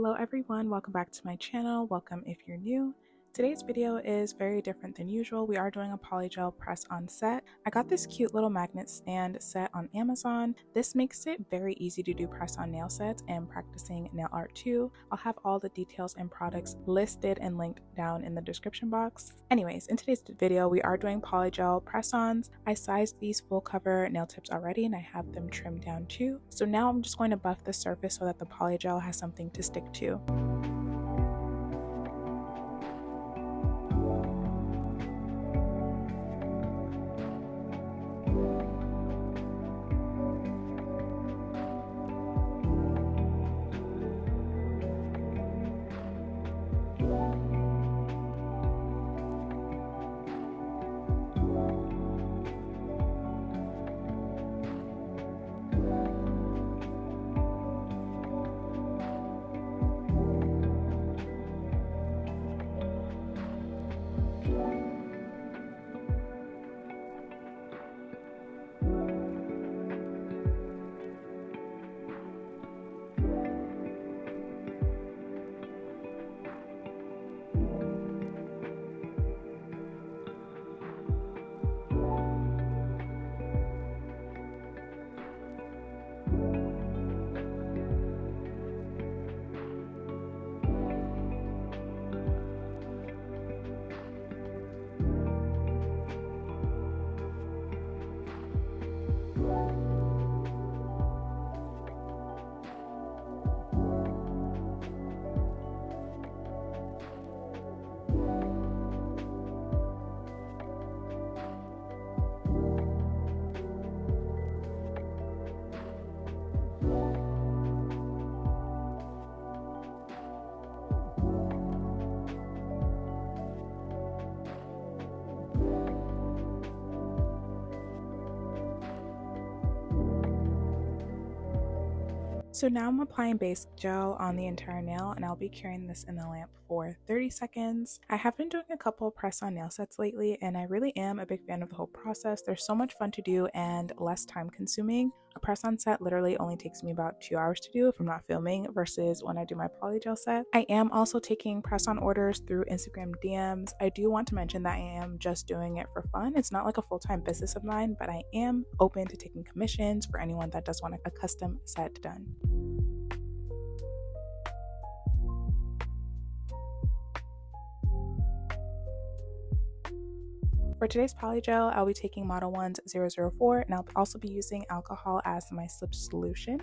Hello everyone, welcome back to my channel. Welcome if you're new. Today's video is very different than usual. We are doing a Polygel press-on set. I got this cute little magnet stand set on Amazon. This makes it very easy to do press-on nail sets and practicing nail art too. I'll have all the details and products listed and linked down in the description box. Anyways, in today's video, we are doing Polygel press-ons. I sized these full cover nail tips already and I have them trimmed down too. So now I'm just going to buff the surface so that the Polygel has something to stick to. So now I'm applying base gel on the entire nail and I'll be carrying this in the lamp for 30 seconds. I have been doing a couple press-on nail sets lately and I really am a big fan of the whole process. They're so much fun to do and less time consuming. A press-on set literally only takes me about 2 hours to do if I'm not filming versus when I do my polygel set. I am also taking press-on orders through Instagram DMs. I do want to mention that I am just doing it for fun. It's not like a full-time business of mine, but I am open to taking commissions for anyone that does want a custom set done. For today's polygel, I'll be taking Model 1's 004 and I'll also be using alcohol as my slip solution.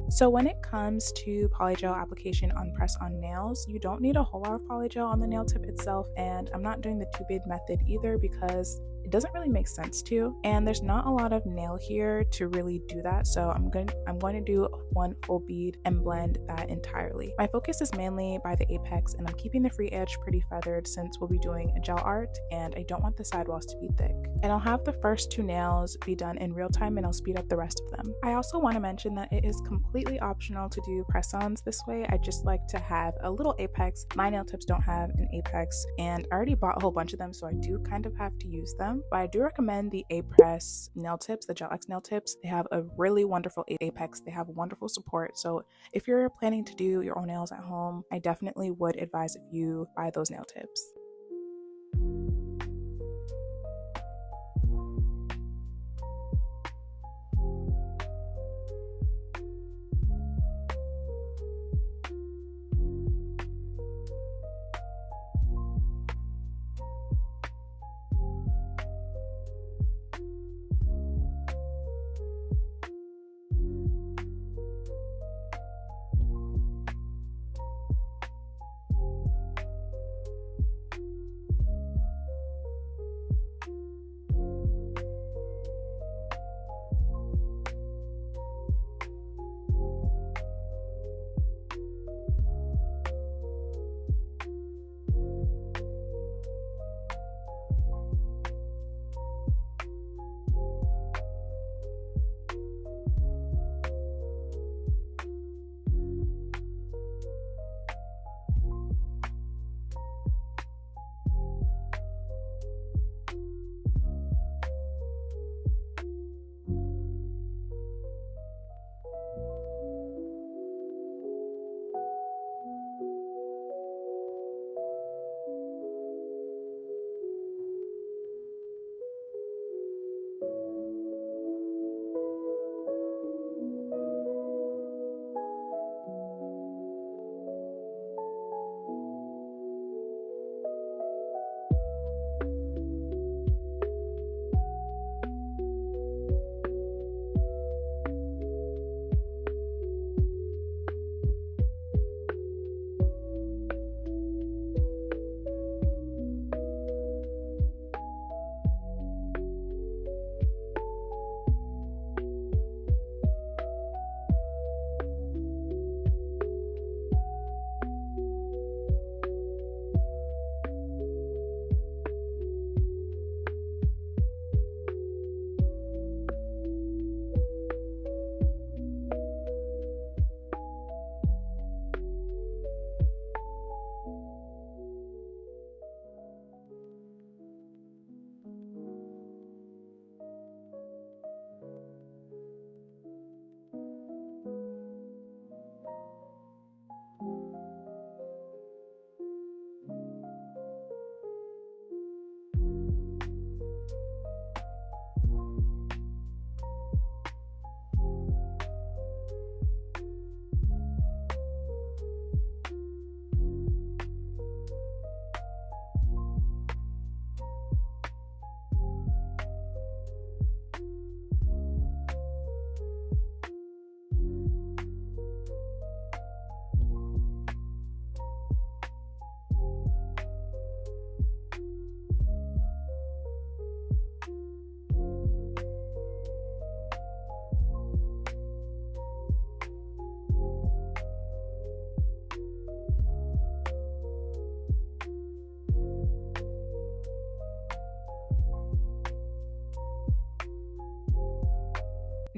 So when it comes to polygel application on press-on nails, you don't need a whole lot of polygel on the nail tip itself, and I'm not doing the two-bead method either because it doesn't really make sense to, and there's not a lot of nail here to really do that, so I'm going to do one full bead and blend that entirely. My focus is mainly by the apex, and I'm keeping the free edge pretty feathered since we'll be doing a gel art, and I don't want the sidewalls to be thick. And I'll have the first 2 nails be done in real time, and I'll speed up the rest of them. I also want to mention that it is completely optional to do press-ons this way. I just like to have a little apex. My nail tips don't have an apex, and I already bought a whole bunch of them, so I do kind of have to use them. But I do recommend the A-Press nail tips, the Gel X nail tips. They have a really wonderful apex. They have wonderful support. So if you're planning to do your own nails at home, I definitely would advise if you buy those nail tips.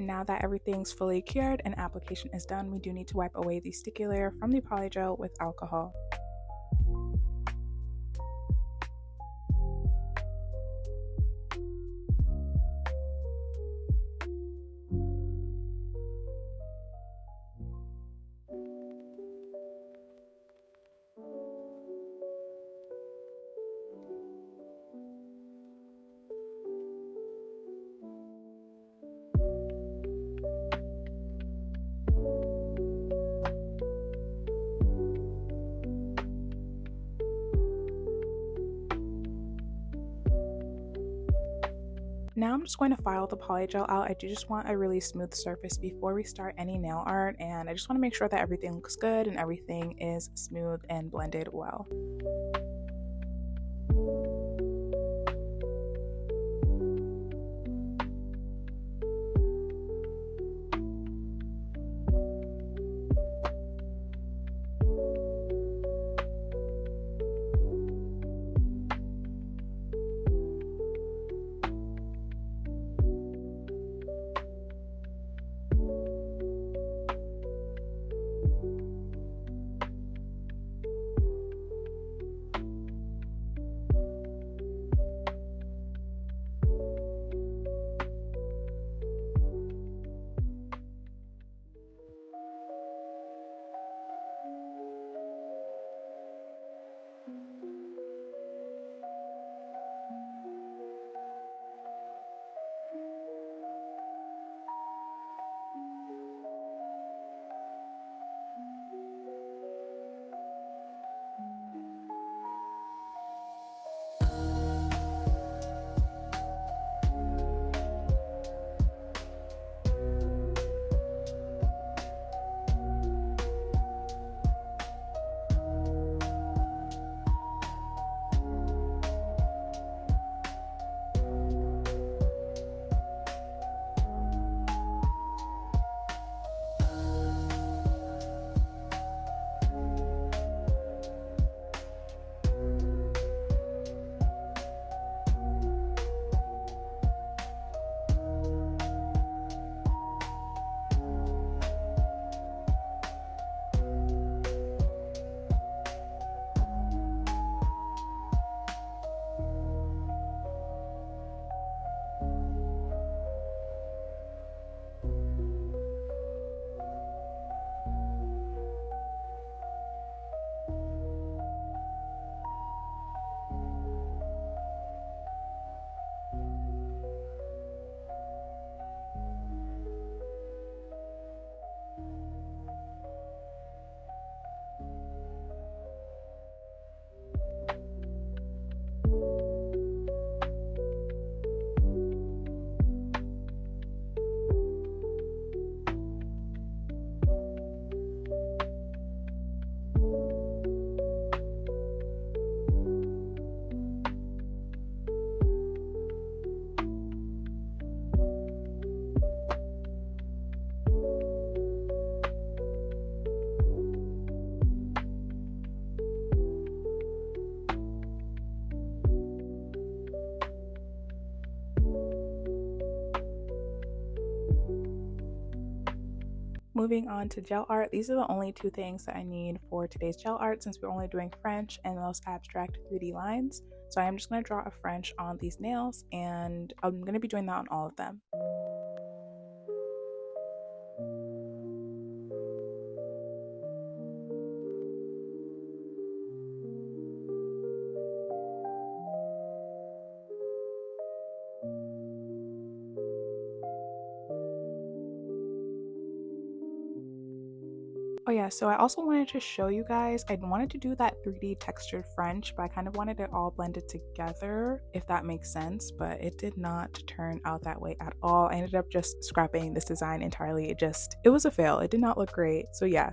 Now that everything's fully cured and application is done, we do need to wipe away the sticky layer from the polygel with alcohol. Now I'm just going to file the polygel out. I do just want a really smooth surface before we start any nail art, and I just want to make sure that everything looks good and everything is smooth and blended well. Moving on to gel art, these are the only two things that I need for today's gel art since we're only doing French and those abstract 3D lines. So I'm just going to draw a French on these nails, and I'm going to be doing that on all of them. Oh yeah, so I also wanted to show you guys, I wanted to do that 3D textured French, but I kind of wanted it all blended together, if that makes sense, but it did not turn out that way at all. I ended up just scrapping this design entirely. It was a fail. It did not look great. So yeah.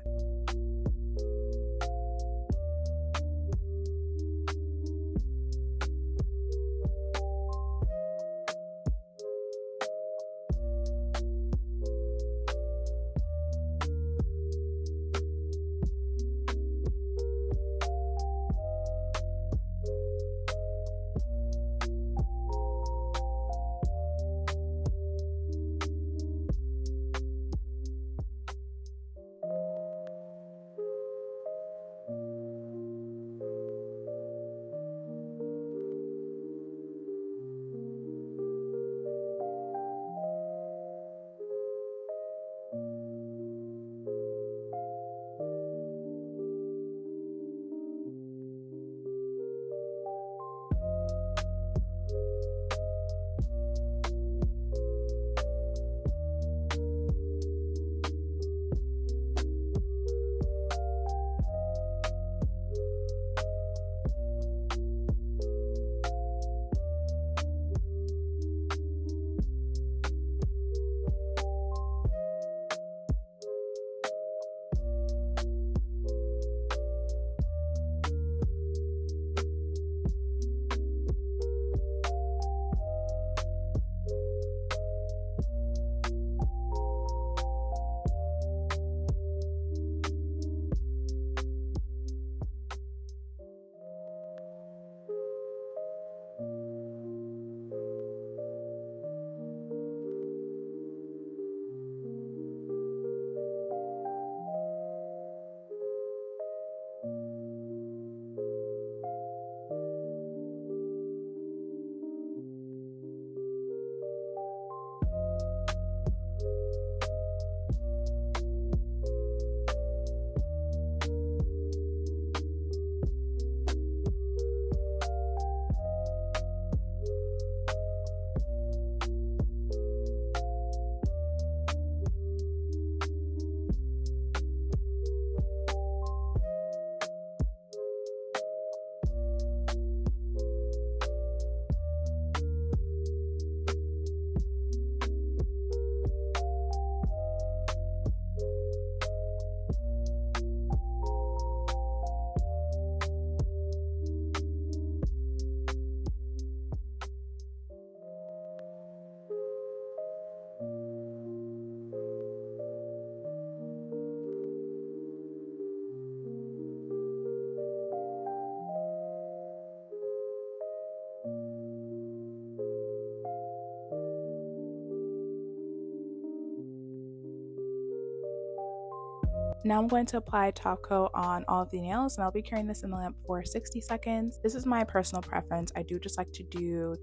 Now I'm going to apply top coat on all of the nails, and I'll be carrying this in the lamp for 60 seconds. This is my personal preference. I do just like to do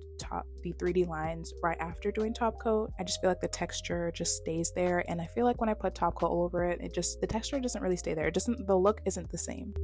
the 3D lines right after doing top coat. I just feel like the texture just stays there, and I feel like when I put top coat all over it, the texture doesn't really stay there. The look isn't the same.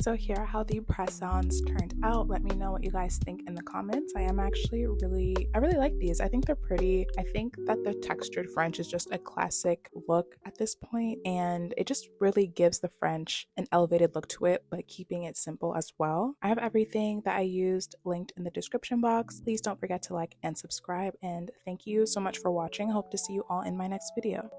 So here are how the press-ons turned out. Let me know what you guys think in the comments. I really like these. I think they're pretty. I think that the textured French is just a classic look at this point, and it just really gives the French an elevated look to it, but keeping it simple as well. I have everything that I used linked in the description box. Please don't forget to like and subscribe, and thank you so much for watching. I hope to see you all in my next video.